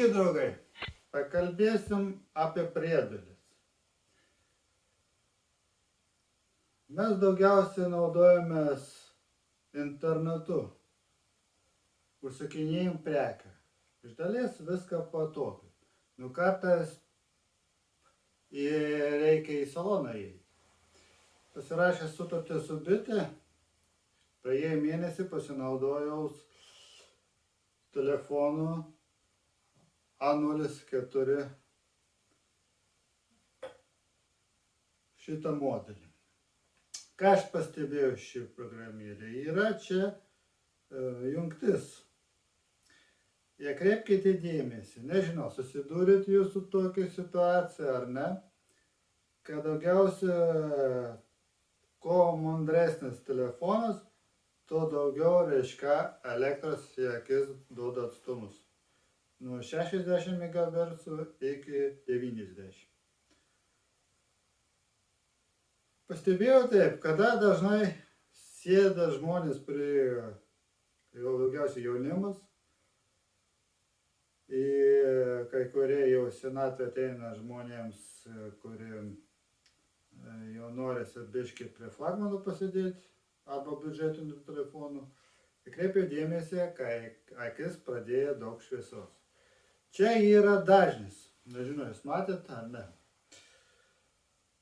Sveiki, draugai. Pakalbėsim apie priedulis. Mes daugiausiai naudojamės internetu. Užsakinėjim prekę. Iš dalies viską patogiai. Nu kartais reikia į saloną įeiti. Pasirašęs sutartį su bitė, praėjai mėnesį pasinaudojau telefonu A04 šitą modelį. Ką aš pastebėjau šį programėlę? Yra čia jungtis. Jie kreipkite dėmesį. Nežinau, susidūrėt jūs su tokia situacija ar ne, kad daugiausia kuo mandresnis telefonas, tuo daugiau reiškia elektros į akis duoda atstumus. Nuo 60 MHz iki 90. Pastebėjau taip, kada dažnai sėda žmonės prie, jau daugiausiai jaunimas, kai kurie jau senatvė ateina žmonėms, kurie jau norisi biškį prie flagmanų pasidėti arba biudžetinių telefonų. Kreipia dėmesį, kai akis pradėjo daug šviesos. Čia yra dažnis. Nežinau, jūs matėte ar ne.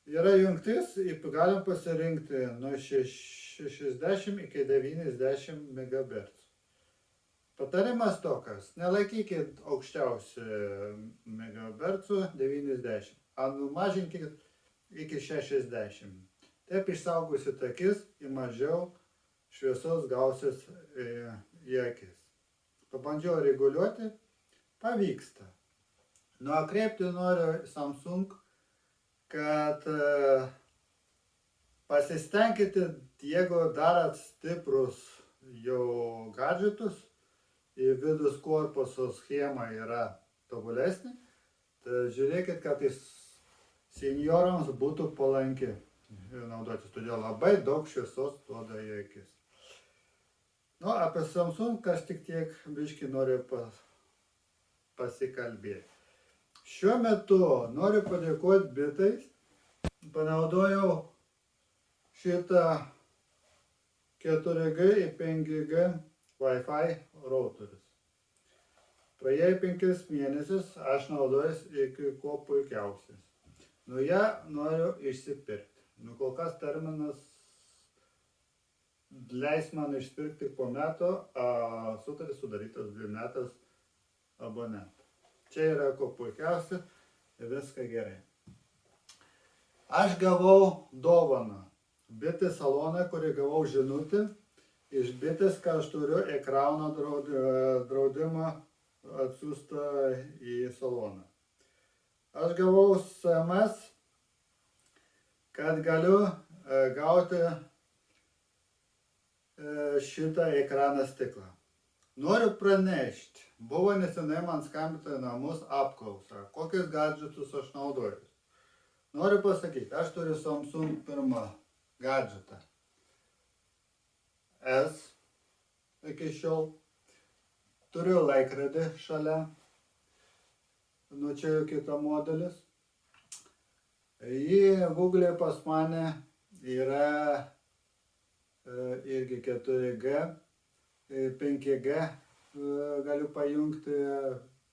Yra jungtis, galim pasirinkti nuo 60 iki 90 MHz. Patarimas tokas, nelaikykit aukščiausių MHz 90, o numažinkit iki 60. Taip išsaugosit akis ir mažiau šviesos gausis į akis. Pabandžiau reguliuoti, pavyksta. Nu, atkreipti noriu Samsung, kad pasistengkite, jeigu darot stiprus jau gadžetus, į vidus korpuso schema yra tobulesnė, tai žiūrėkit, kad jis seniorams būtų palanki naudotis, todėl labai daug šviesos duoda į akis. Nu, apie Samsung aš tik tiek biškį noriu pasikalbėti. Šiuo metu noriu padėkoti bitais, panaudojau šitą 4G ir 5G Wi-Fi routerius. Praėjai 5 mėnesius aš naudojuсь iki ko puikiausias. Nu, ją noriu išsipirkti. Nu, kol kas terminas leis man išpirkti po metų, sutartis sudarytas 2 metais abonentą. Čia yra ko puikiausia ir viską gerai. Aš gavau dovaną. Bitės saloną, kurį gavau žinutę. Iš bitės, kad aš turiu ekrano draudimą atsiųstą į saloną. Aš gavau SMS, kad galiu gauti šitą ekraną stiklą. Noriu pranešti, buvo nesenai man skambinta į namus apklausa, kokius gadžetus aš naudoju. Noriu pasakyti, aš turiu Samsung pirmą gadžetą S iki šiol. Turiu laikrodį šalia. Nu, čia jau kita modelis. Į Google pas mane yra irgi 4G, 5G galiu pajungti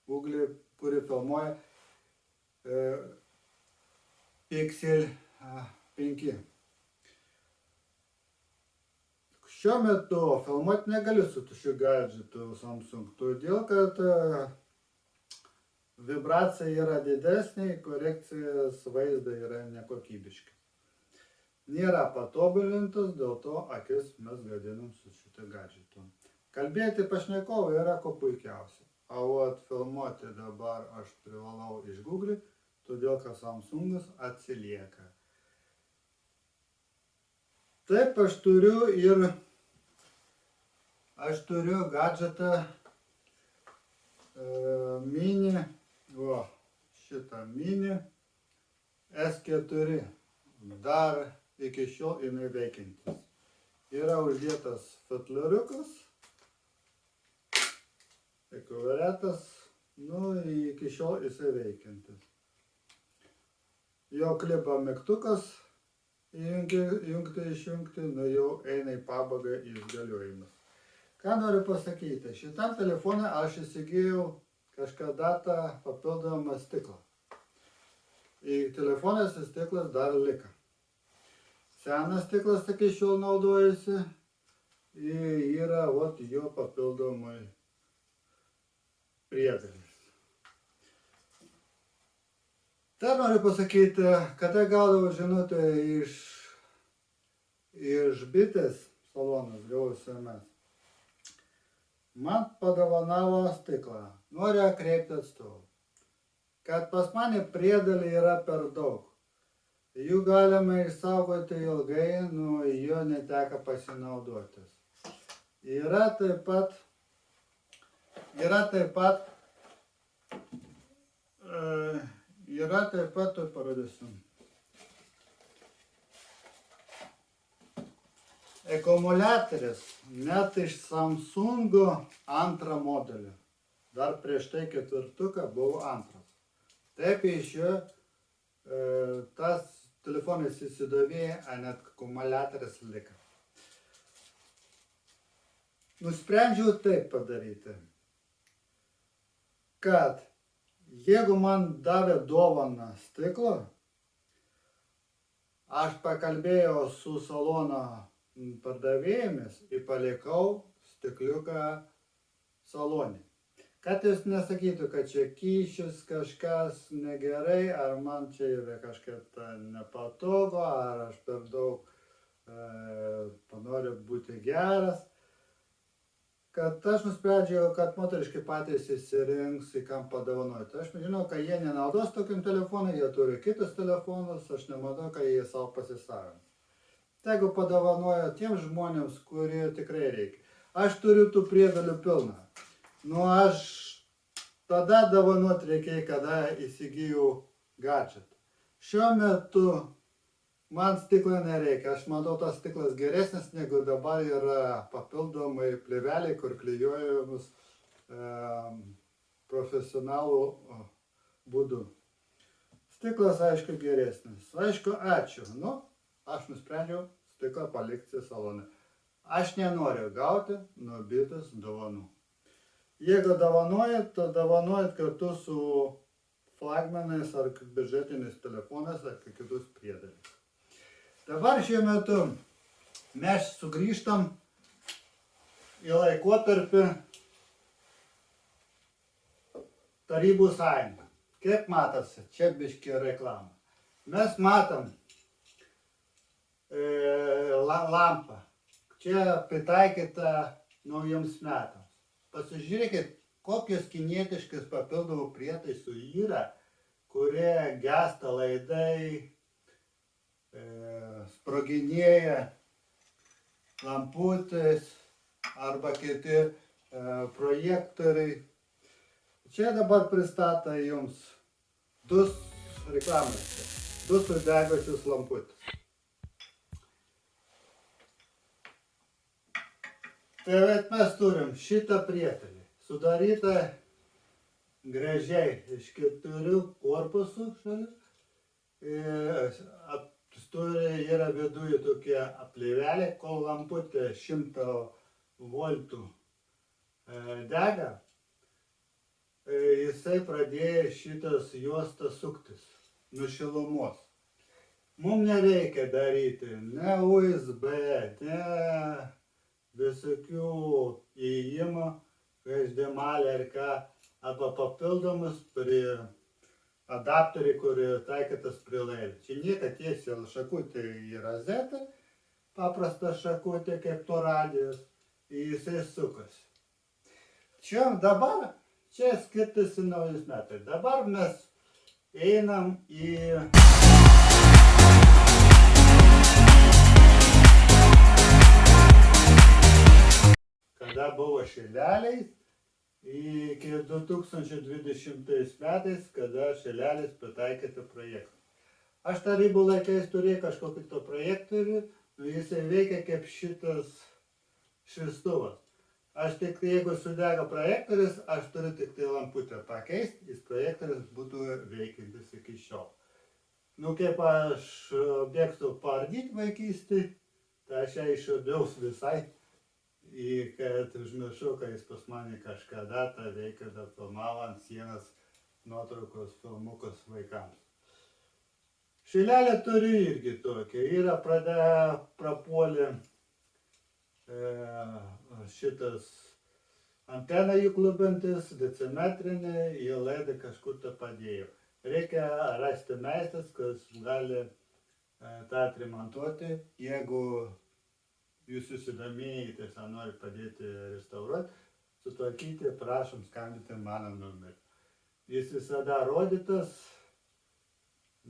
Google, kuri filmuoja Pixel 5. Šiuo metu filmuoti negaliu su šiuo gadžetu Samsung, todėl kad vibracija yra didesnė, korekcijas vaizdo yra nekokybiški. Nėra patobulintas, dėl to akis mes gadinam su šitą gadžetu. Kalbėti pašnekovai yra ko puikiausia. O filmuoti dabar aš privalau iš Google, todėl kad Samsungas atsilieka. Taip, aš turiu gadžetą mini, šitą mini S4, dar iki šiol jinai veikiantis. Yra uždėtas fetleriukas, ekvivalentas Nu, iki šiol jisai veikiantis. Jo kliba mygtukas įjungti, išjungti, nu jau eina į pabaigą įgaliojimas. Ką noriu pasakyti, šitam telefonui aš įsigijau kažkada tą papildomą stiklą. Į telefonas stiklas dar liko. Senas stiklas iki šiol naudojasi ir yra jo papildomai priedalis. Dar noriu pasakyti, kada gaudavau žinutę iš bitės salonas, gavau SMS. Man padovanavo stiklą. Noriu kreipti atstovą. Kad pas mane priedėlį yra per daug. Jų galima išsaugoti ilgai, nu jo neteka pasinaudotis. Yra taip pat, tai parodysiu. Akumuliatorius net iš Samsungo antrą modelį. Dar prieš tai ketvirtuką buvo antras. Taip iš jo tas telefonas įsidavėjo, net akumuliatorius liko. Nusprendžiau taip padaryti, kad jeigu man davė dovaną stiklą, aš pakalbėjau su salono pardavėjomis ir palikau stikliuką salonį. Kad jis nesakytų, kad čia kyšis kažkas negerai, ar man čia yra kažkaip nepatogu, ar aš per daug panoriu būti geras. Kad aš nusprendžiau, kad moteriškai patys įsirinks, į kam padovanoti. Aš žinau, kad jie nenaudos tokiam telefonui, jie turi kitus telefonus, aš nemanau, kad jie savo pasisavins. Tegu padovanoja tiems žmonėms, kurie tikrai reikia. Aš turiu tų priedalių pilną. Nu, aš tada dovanoti reikėjo, kada įsigijau gadžetą. Šiuo metu man stiklo nereikia. Aš matau, tas stiklas geresnis, negu dabar yra papildomai plėveliai, kur klijuojamus profesionalų būdu. Stiklas, aišku, geresnis. Aišku, ačiū. Nu, aš nusprendžiau stiklą palikti salone. Aš nenoriu gauti nuo bitės dovanų. Jeigu dovanojat, tai dovanojat kartu su flagmanais ar biudžetiniais telefonais ar kitus priedėlius. Dabar šiuo metu mes sugrįžtam į laikotarpį Tarybų sąjungą. Kaip matosi, čia biškį reklama. Mes matom lampą. Čia pritaikyta naujiems metams. Pasižiūrėkit, kokios kinietiškas papildomų prietaisų yra, kurie gesta laidai, sproginėja lamputės arba kiti projektoriai. Čia dabar pristata jums du sudegusius lamputės. Tai mes turim šitą prietalį, sudarytą gražiai iš 4 korpusų šalis. Yra viduje tokia plėvelė, kol lamputė 100 voltų dega, jisai pradėjo šitas juostas suktis nuo šilumos. Mums nereikia daryti ne USB, ne visokių įėjimų, HDMI ar ką, arba papildomus prie adapterį, kurį taikytas prie laidų. Čia nieka tiesiai šakutė į rozetę, paprasta šakutė kaip to radijos, ir jisai sukasi. Čia dabar, čia skirtasi naujus metai. Dabar mes einam į kada buvo šileliais, iki 2020 metais, kada šileliais pritaikyta projektą. Aš tarybų laikais turėjau kažkokį to projektorių, jisai veikia kaip šitas šviestuvas. Aš tik jeigu sudega projektorius, aš turiu tik tai lamputę pakeisti, jis projektorius būtų veikiantis iki šiol. Nu, kaip aš mėgstu pardyti vaikystį, tai aš ją išardiaus visai, kad užmiršau, kad jis pas mane kažkada tą veikia, dar filmavo ant sienos nuotraukos filmukus vaikams. Šilelė turi irgi tokia, yra prapuolė šitas antena įklubantis, decimetrinė, į laidą kažkur tą padėjau. Reikia rasti meistras, kas gali tą atremontuoti. Jeigu jūs susidomėjate, ar nori padėti restauruoti, sutvarkyti, prašom skambinti mano numerį. Jis visada rodytas,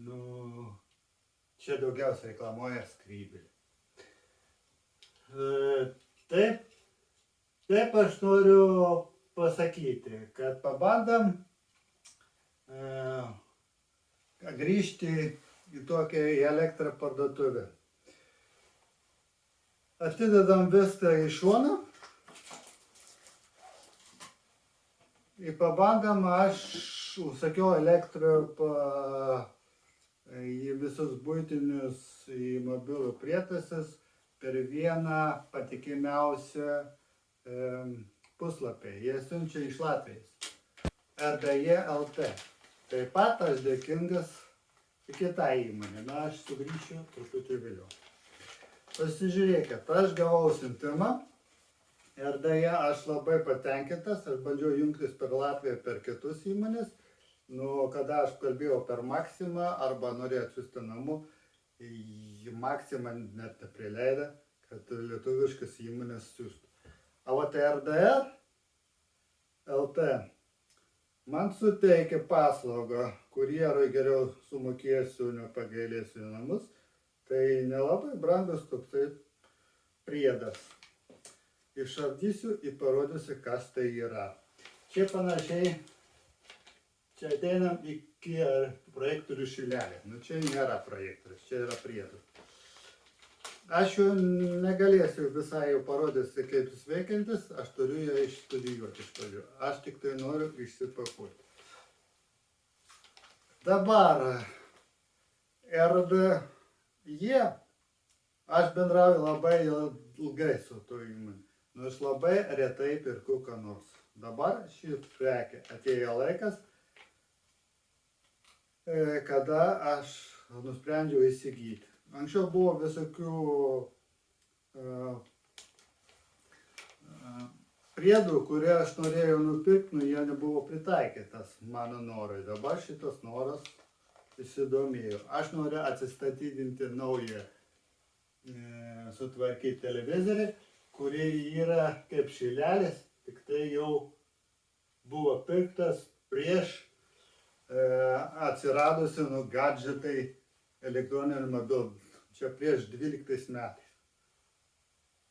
nu, čia daugiausiai reklamuoja skrybėlį. Taip aš noriu pasakyti, kad pabandom grįžti į tokią elektrą parduotuvę. Atidedam viską į šoną ir pabandom, aš užsakiau elektrą į visus buitinius, į mobilų prietaisus per vieną patikimiausią puslapį. Jie siunčia iš Latvijos. RDE LT. Taip pat aš dėkingas kitai įmonė. Na, aš sugrįšiu truputį vėliau. Pasižiūrėkit, aš gavau siuntimą. RDE aš labai patenkintas. Aš bandžiau jungtis per Latviją, per kitus įmonės. Nu, kada aš kalbėjau per Maximą arba norėjau atsiųsti namų, Maxima net neprileido, kad lietuviškas įmonės siūstų. O tai RDE LT man suteikia paslaugą, kurjerui geriau sumokėsiu, nepagailėsiu į namus. Tai nelabai brangus toksai priedas. Išardysiu ir parodysiu, kas tai yra. Čia panašiai, čia ateinam iki projektorių šilelį. Nu, čia nėra projektorius, čia yra priedas. Aš jau negalėsiu visai jau parodyti, kaip jis veikiantis, aš turiu ją išstudijuoti iš pradžių. Aš tik tai noriu išsipakuoti. Dabar RDE, aš bendrauju labai ilgai su to įmonė. Nu, aš labai retai pirku ką nors. Dabar ši prekė atėjo laikas, kada aš nusprendžiau įsigyti. Anksčiau buvo visokių priedų, kurie aš norėjau nupirkti, nu jie nebuvo pritaikytas mano norui. Dabar šitas noras įsidomėjo. Aš noriu atsistatydinti naują sutvarkyti televizorių, kurie yra kaip šilelis, tik tai jau buvo pirktas prieš atsiradusi gadžetai elektroninių mobilų. Čia prieš 12 metais.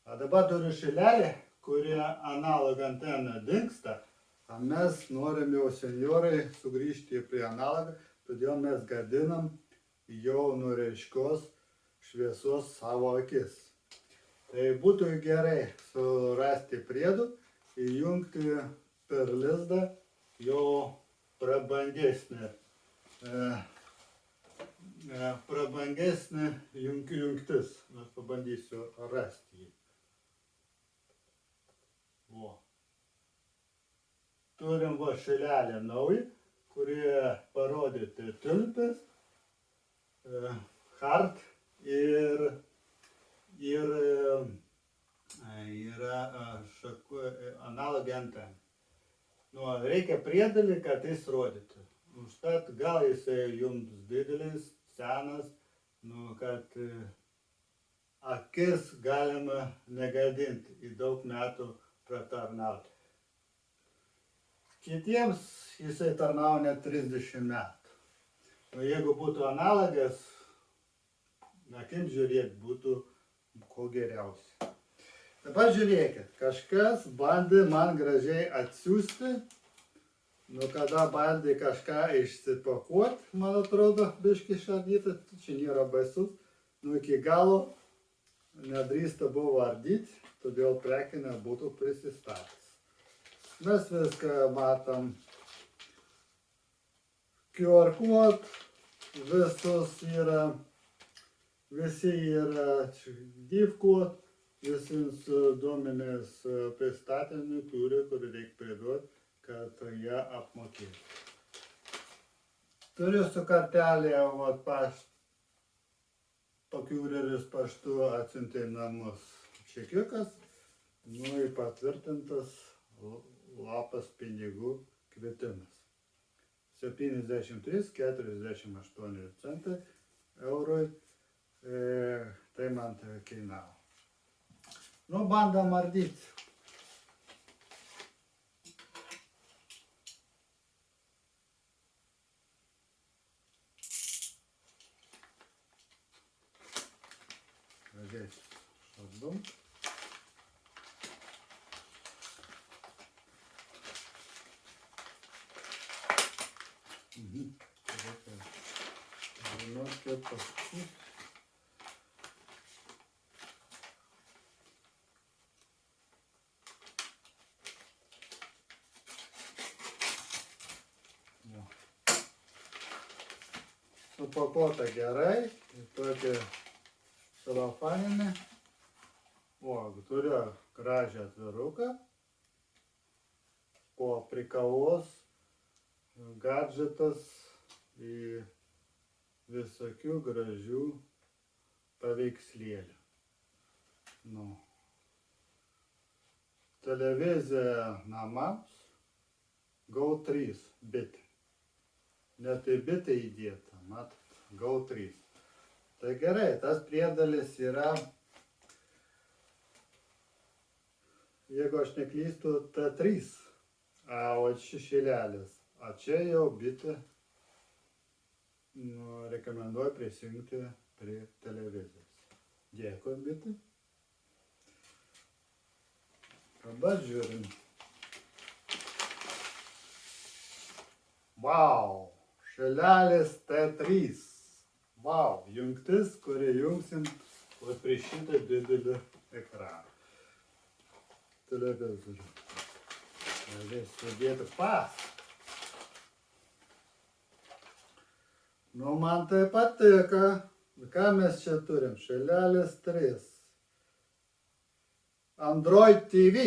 O dabar turiu šilelį, kurie analog antena dingsta, o mes norim jau senjorai sugrįžti prie analogą, todėl mes gadinam jau nuo ryškios šviesos savo akis. Tai būtų gerai surasti priedų, įjungti per lizdą jau prabangesnė jungtis. Aš pabandysiu rasti jį. Turim va šilelį naują, kurie parodyti tulpės, hard ir yra analogė antena. Nu, reikia priedėlį, kad jis rodytų. Užtat gal jisai jums didelis, senas, nu, kad akis galima negadinti, į daug metų pratarnauti. Kitiems jisai tarnauja net 30 metų. O jeigu būtų analogas, akim žiūrėti būtų ko geriausia. Dabar žiūrėkit, kažkas bandė man gražiai atsiųsti. Nu, kada bandė kažką išsipakuoti, man atrodo, biškį išardyta, čia nėra baisus. Nu, iki galo nedrįsta buvo ardyti, todėl prekė nebūtų prisistatęs. Mes viską matom. QR code visi yra div code, visi duomenys pristatymui turi, kur reikia priduoti, kad ją apmokėtų. Turiu su kartelė, pakiūreris paštu atsiuntė namus čekiukas, ir patvirtintas lapas pinigų kvietimas. 73,48 centai eurui, tai man tai kainavo. Bandom ardyti. Pradėsiu šaldom. Žinot, kaip paskui. Supakuota gerai, tokia celofaninė. Turiu gražią atviruką. Po prikavos gadžetas į visokių gražių paveikslėlių. Televizija namams GO3 bitė. Net į bitę įdėta, matot, GO3. Tai gerai, tas priedalis yra, jeigu aš neklystu, T3, o šešėlelis. O čia jau bitė, rekomenduoju prisijungti prie televizijos. Dėkui, bitė. Dabar žiūrim. Vau, šešėlelis T3. Vau, jungtis, kurį jungsim prie šitą didelį ekraną. Televizorių. Reikia sudėti pas. Man tai patiko. Ką mes čia turim? Šešėlelis 3. Android TV.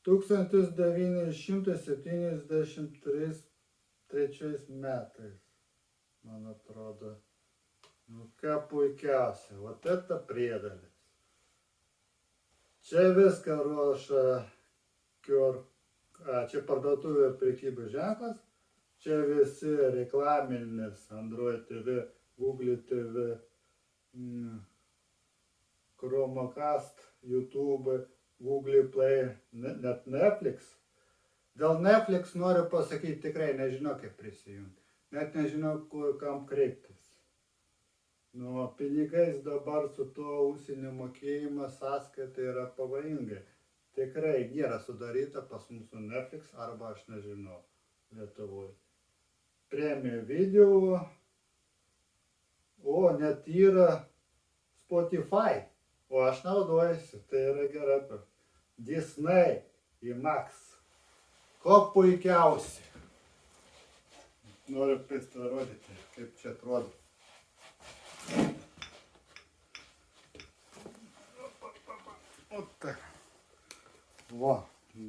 1973 metais, man atrodo. Ką puikiausia. Vat это priedalis. Čia viską ruošia čia parduotuvė prekybos ženklas. Čia visi reklaminis Android TV, Google TV, Chromecast, YouTube, Google Play, net Netflix. Dėl Netflix noriu pasakyti, tikrai nežinau, kaip prisijungti. Net nežinau, kam kreiptis. Pinigais dabar su tuo užsienio mokėjimo sąskaita yra pavojingai. Tikrai nėra sudaryta pas mūsų Netflix arba aš nežinau Lietuvoje. Premium video, net yra Spotify, o aš naudojuosi, tai yra gerai. Disney į Max. Ko puikiausiai. Noriu pristarodyti, kaip čia atrodo.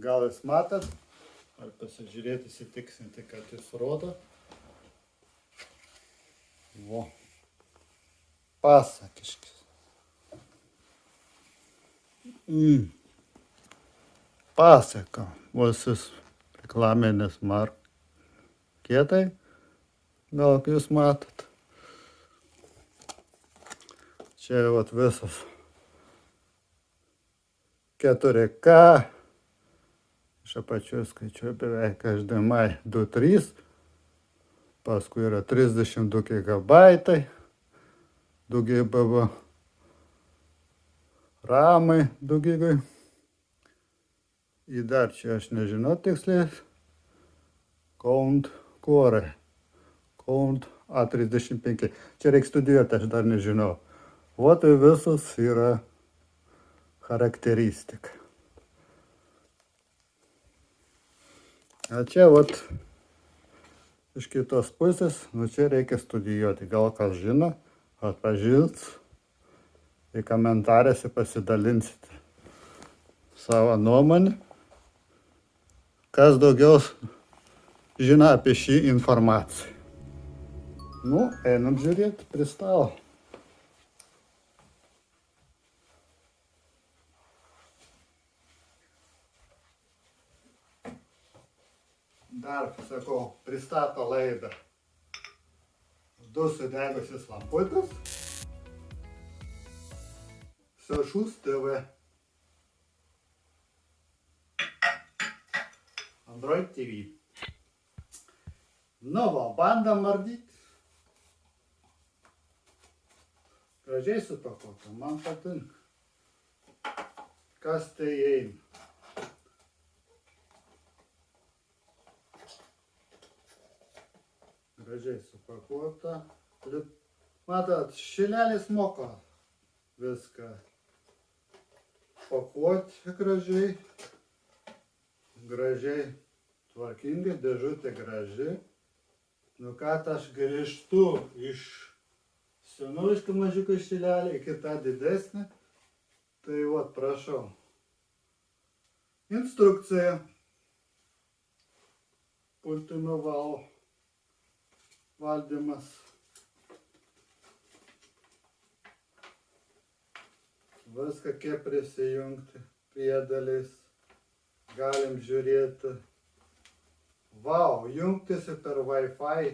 Gal jūs matot, ar pasižiūrėti, įsitikslinti, kad jis rodo. Pasakiškis. Pasaka. Visus reklaminės marketai. Gal jūs matot. Čia visas 4K. Iš apačios skaičiuoju beveik HDMI 2.3. Paskui yra 32 GB. 2 GB ramai 2 GB. Ir dar čia aš nežinau tiksliai. Count Core. Count A35. Čia reikia studijuoti, aš dar nežinau. O tai visos yra charakteristika. O čia vat iš kitos pusės, nu čia reikia studijuoti. Gal kas žino, atpažins, į komentarėse pasidalinsite savo nuomonę. Kas daugiau žino apie šį informaciją. Nu, einam žiūrėti prie stalo. Dar, sakau, pristato laidą. Du sudegusius lamputis. Sašus TV. Android TV. Nu va, bandom ardyti. Gražiai supakuota, man patinka. Kas tai eina? Gražiai supakuota. Matot, šilelis moka viską pakuoti gražiai. Gražiai, tvarkingai, dėžutė graži. Nu ką, aš grįžtu iš senovišką mažiuką šilelį į kitą didesnį. Tai vat, prašau. Instrukcija. Pultino valdymas. Viską kaip prisijungti priedėliais. Galim žiūrėti. Vau, jungtis per Wi-Fi,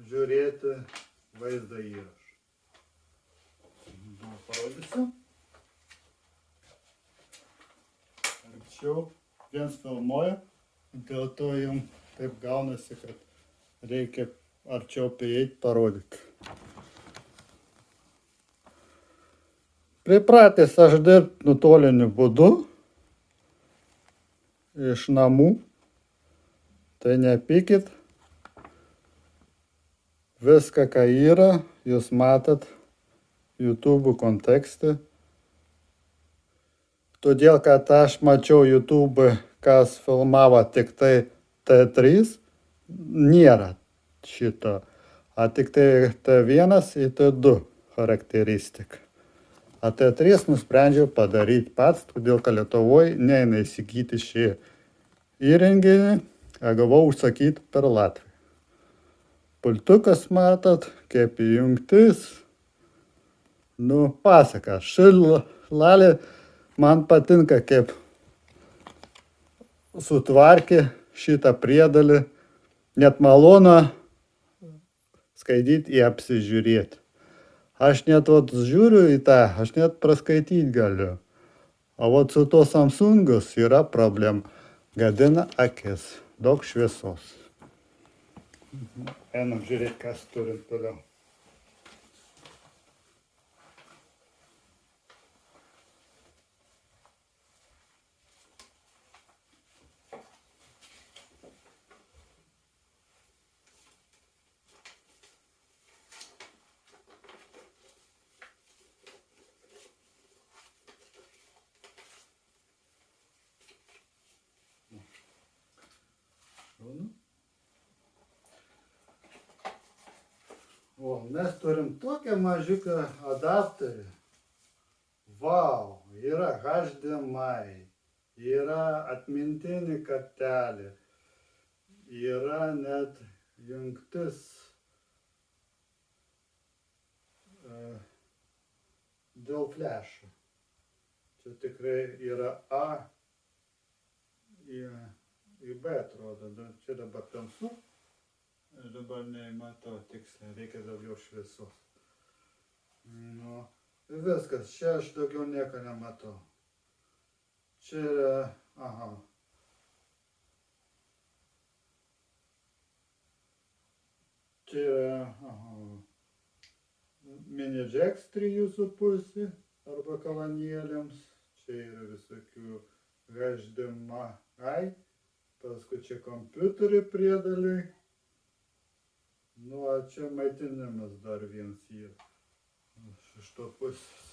žiūrėti vaizdo įrašą. Parodysiu. Arčiau viens filmuoja, dėl to jums taip gaunasi, kad reikia arčiau prieiti parodyti. Pripratęs aš dirbti nuotoliniu būdu iš namų. Tai nepykit. Viską, ką yra, jūs matot YouTube kontekste. Todėl, kad aš mačiau YouTube, kas filmavo tik tai T3, nėra šito. A tik tai T1 ir T2 charakteristika. A T3 nusprendžiau padaryti pats, todėl, kad Lietuvoje neina įsigyti šį įrenginį. Gavau užsakyti per Latviją. Pultukas matot, kaip įjungtis. Nu, pasaka. Šilalė man patinka, kaip sutvarkė šitą priedalį. Net malonu skaityti ir apsižiūrėti. Aš net žiūriu į tą, aš net praskaityti galiu. O su to Samsungus yra problema. Gadina akis. Daug šviesos. Einam žiūrėti, kas turim toliau. O, mes turim tokią mažiuką adapterį. Vau, yra HDMI, yra atmintinė kartelė, yra net jungtis dėl flešo. Čia tikrai yra A į B atrodo, čia dabar tamsu. Aš dabar nematau tiksliai, reikia daugiau šviesos. Nu, viskas, čia aš daugiau nieko nematau. Čia yra, Čia yra, mini jacks 3,5 arba kalanėlėms. Čia yra visokių HDMI, paskui čia kompiuterių priedaliai. Nu, o čia maitinimas dar vienas yra. Iš to pusės.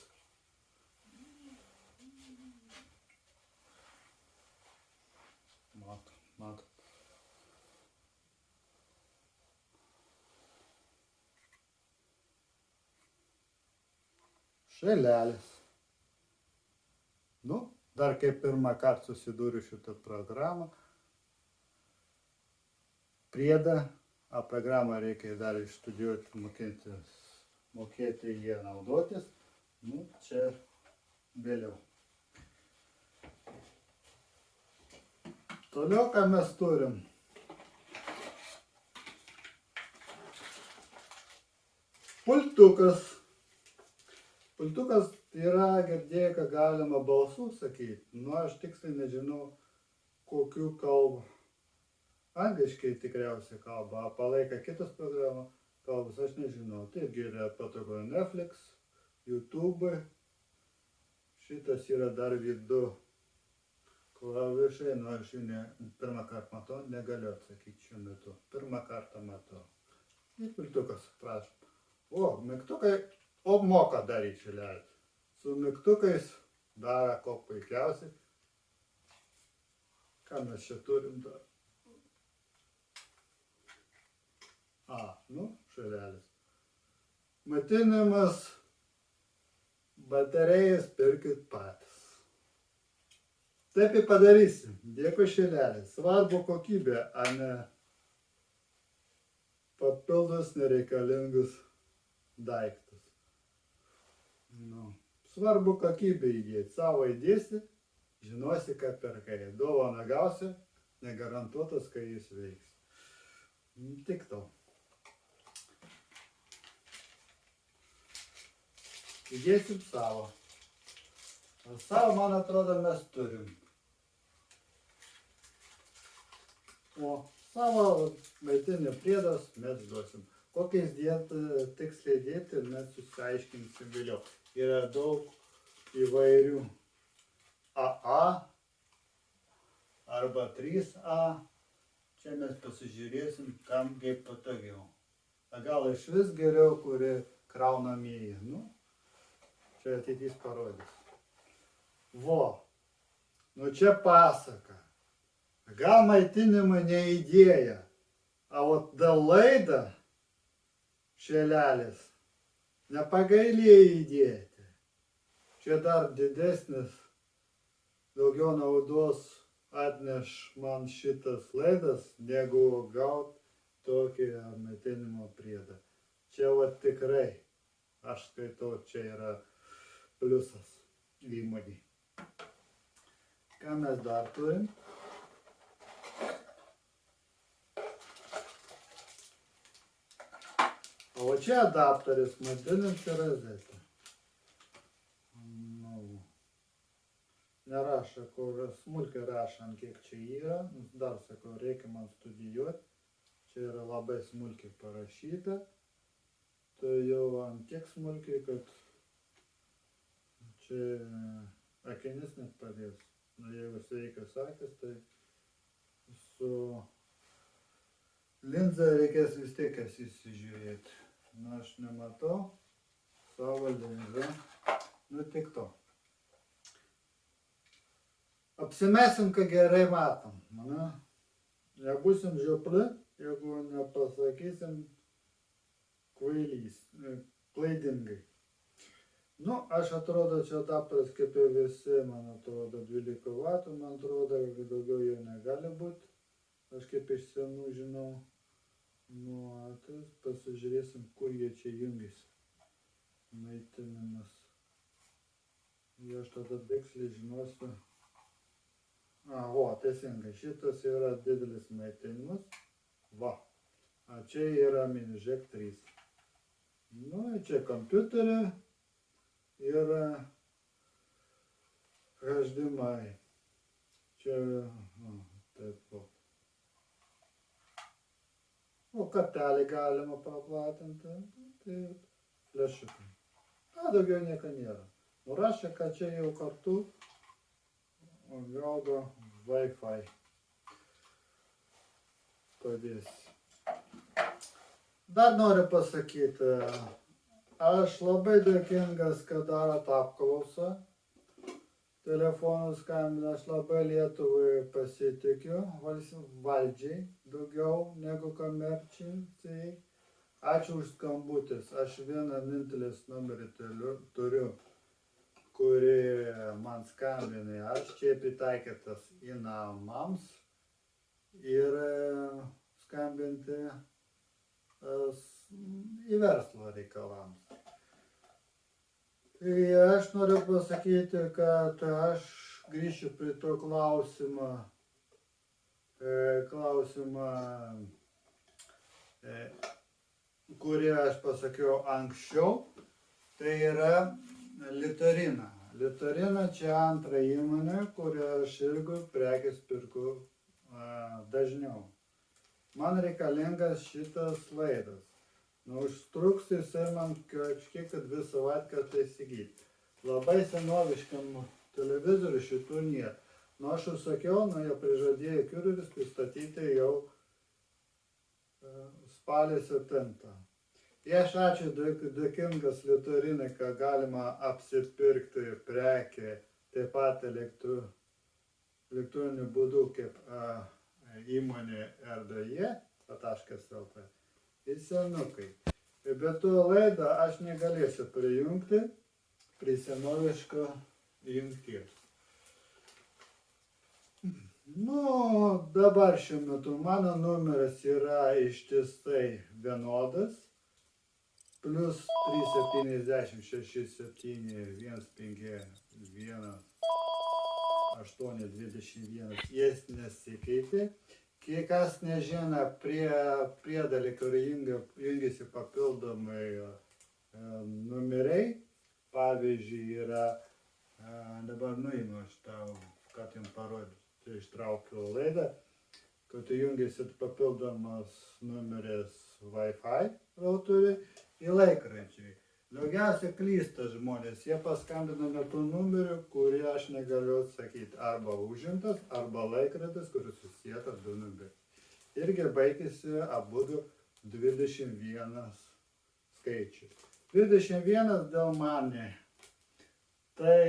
Matot. Šelelis. Nu, dar kaip pirmą kartą susidūriu šitą programą. Priedą, a programą reikia dar išstudijuoti, mokėti jie naudotis. Nu, čia vėliau. Toliau, ką mes turim. Pultukas. Pultukas yra, girdėjai, kad galima balsų sakyti. Nu, aš tiksliai nežinau, kokių kalbų. Angliškai tikriausiai kalba, palaika kitas programas kalbas, aš nežinau. Taigi yra patogu Netflix, YouTube. Šitas yra dar vidu klavišai, nu aš jų pirmą kartą matau, negaliu atsakyti šiuo metu. Pirmą kartą matau. Ir pultukas, prašom. O, mygtukai, o moka daryti šelelį. Su mygtukais daro ko puikiausiai. Ką mes čia turim dar? Nu, šelelis. Matinimas, baterijas pirkit patys. Taip ir padarysim. Dėkui šelelis. Svarbu kokybė, a ne papildus nereikalingus daiktus. Nu, svarbu kokybė įdėti. Savo įdėsi, žinosi, ką perkai. Dovaną gausi, negarantuotas, kai jis veiks. Tik to. Įdėsim savo. Savo, man atrodo, mes turim. O savo maitinio priedas mes duosim. Kokiais tiksliai dėti, mes susiaiškinsim vėliau. Yra daug įvairių AA arba 3A. Čia mes pasižiūrėsim, kam kaip patogiau. Gal iš vis geriau, kuri kraunamieji. Nu, čia ateitys parodys. Vo, nu čia pasaka. Gal maitinimą ne idėja, a vat dėl laidą šelelis nepagailėjo įdėti. Čia dar didesnis, daugiau naudos atneš man šitas laidas, negu gaut tokį maitinimo priedą. Čia va tikrai, aš skaitau, čia yra pliusas įmonei. Ką mes dar turim? O čia adapteris, maitinanti rozetė. Nu, nerašo, kur smulkiai rašant, kiek čia yra. Dar sakau, reikia man studijuoti. Čia yra labai smulkiai parašyta. Tai jau ant tiek smulkiai, kad čia akinis net padės. Na, jeigu sveikas akis, tai su linza reikės vis tiek įsižiūrėti. Na, aš nematau savo linzą. Nu, tik to. Apsimesim, kad gerai matom. Na, nebūsim žiopli, jeigu nepasakysim klaidingai. Nu, aš atrodo, čia adapteris kaip ir visi, man atrodo, 12 vatų, man atrodo, daugiau jo negali būti. Aš kaip iš senų žinau. Nu, tai pasižiūrėsim, kur jie čia jungiasi. Maitinimas. Ir aš tada tiksliai žinosiu. O, teisingai, šitas yra didelis maitinimas. Va. A čia yra Minižek 3. Nu, čia kompiuterį. Ir HDMI. Čia, taip va. O kartelį galima paplatinti. Tai flešiukai. Daugiau nieko nėra. Nurašė, kad čia jau kartu gaudo Wi-Fi. Padės. Dar noriu pasakyti, aš labai dėkingas, kad darot apklausą. Telefonų skambina, aš labai Lietuvai pasitikiu, valdžiai daugiau negu komercijai. Ačiū už skambutis. Aš vienintelis numerį turiu, kuri man skambina. Aš čia pritaikytas į namams ir skambinti į verslo reikalams. Tai aš noriu pasakyti, kad aš grįšiu prie to klausimą, kurį aš pasakiau anksčiau, tai yra Litorina. Litorina čia antra įmonė, kurią aš irgi prekės pirku dažniau. Man reikalingas šitas laidas. Užtruks jisai man kažkiek 2 savaitės tai įsigyti. Labai senoviškam televizoriui šitų nėra. Nu aš užsakiau, jau prižadėjo kiureris pristatyti jau spalio 7. Aš ačiū dėkingas Litorinai, kad galima apsipirkti prekę taip pat elektroniniu būdu kaip įmonė RDE.lt ir senukai. Bet to laidą aš negalėsiu prijungti prie senoviško jungties. Dabar šiuo metu mano numeris yra ištisai vienodas. Plus 370 67 151 821. Jis nesikeitė. Kai kas nežino, priedalį, kurį jungiasi papildomai numeriai, pavyzdžiui, yra, dabar nuimu aš tau, kad jums parodysiu, tai ištraukiu laidą, kad jungiasi papildomas numeris Wi-Fi routeriui į laikrodžiai. Daugiausia klysta žmonės, jie paskambina nuo tų numerių, kurį aš negaliu atsakyti. Arba užimtas, arba laikrodis, kuris susietas 2 numeriai. Irgi baigėsi abudu 21 skaičių. 21 dėl mane. Tai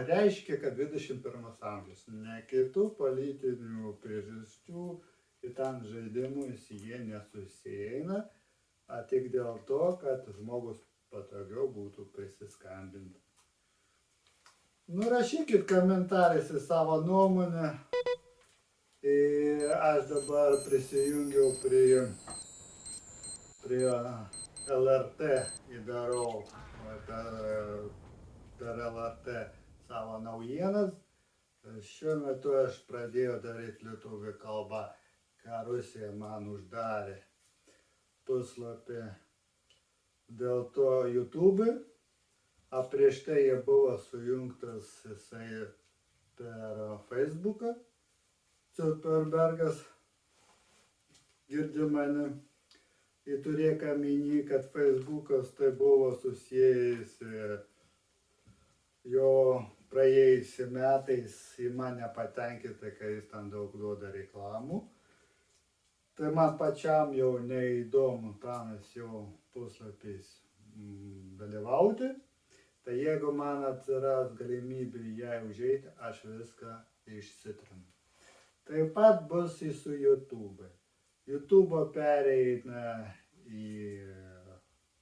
reiškia, kad 21 amžius. Ne kitų politinių priežasčių, į ten žaidimus jie nesusieina, tik dėl to, kad žmogus patogiau būtų prisiskambinti. Rašykit komentarais į savo nuomonę. Aš dabar prisijungiau prie LRT įdarau per LRT savo naujienas. Šiuo metu aš pradėjau daryti lietuvių kalbą, ką Rusija man uždarė puslapį. Dėl to YouTube, prieš tai jie buvo sujungtas jisai per Facebooką, Zuckerbergas girdi mane. Turėk omeny, kad Facebookas tai buvo susijęs jo praėjusi metais į mane patenkinti, kai jis ten daug duoda reklamų. Tai man pačiam jau neįdomu tanas jau puslapiais dalyvauti. Tai jeigu man atsiras galimybė ją užeiti, aš viską išsitrinu. Taip pat bus į su YouTube. YouTube pereina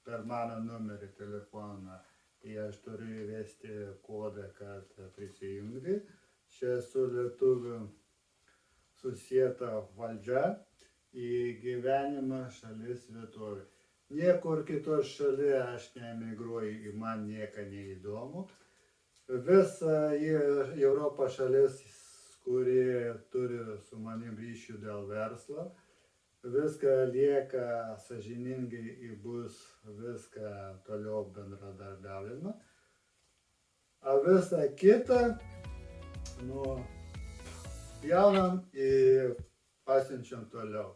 per mano numerį telefoną. Aš turiu įvesti kodą, kad prisijungti. Čia su lietuviu susieta valdžia į gyvenimą šalis vietovė. Niekur kitos šalyje aš neemigruoju, man nieko neįdomu. Visa Europos šalis, kurie turi su manim ryšių dėl verslo, viską lieka sąžiningai ir bus viską toliau bendradarbiavimą. O visą kitą, jaunam ir pasiunčiam toliau.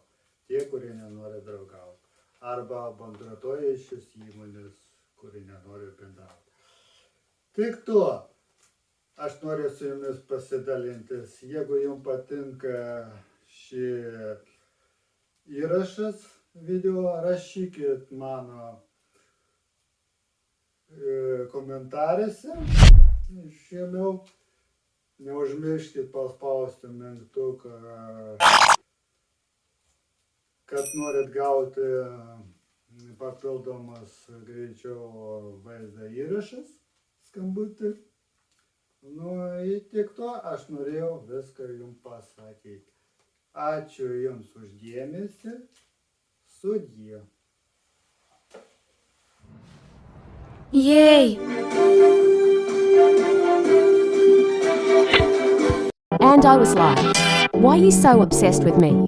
Tie, kurie nenori draugauti. Arba bankrutuojančios įmonės, kurie nenori bendrauti. Tik tuo aš noriu su jumis pasidalintis. Jeigu jums patinka šį įrašas, video, rašykit mano komentaruose žemiau. Neužmirškit paspausti mygtuką, kad norit gauti papildomas greičiau vaizdo įrašas skambutį. Nu, tik to aš norėjau viską jums pasakyti. Ačiū jums už dėmesį. Sudie. Yay! And I was like, why are you so obsessed with me?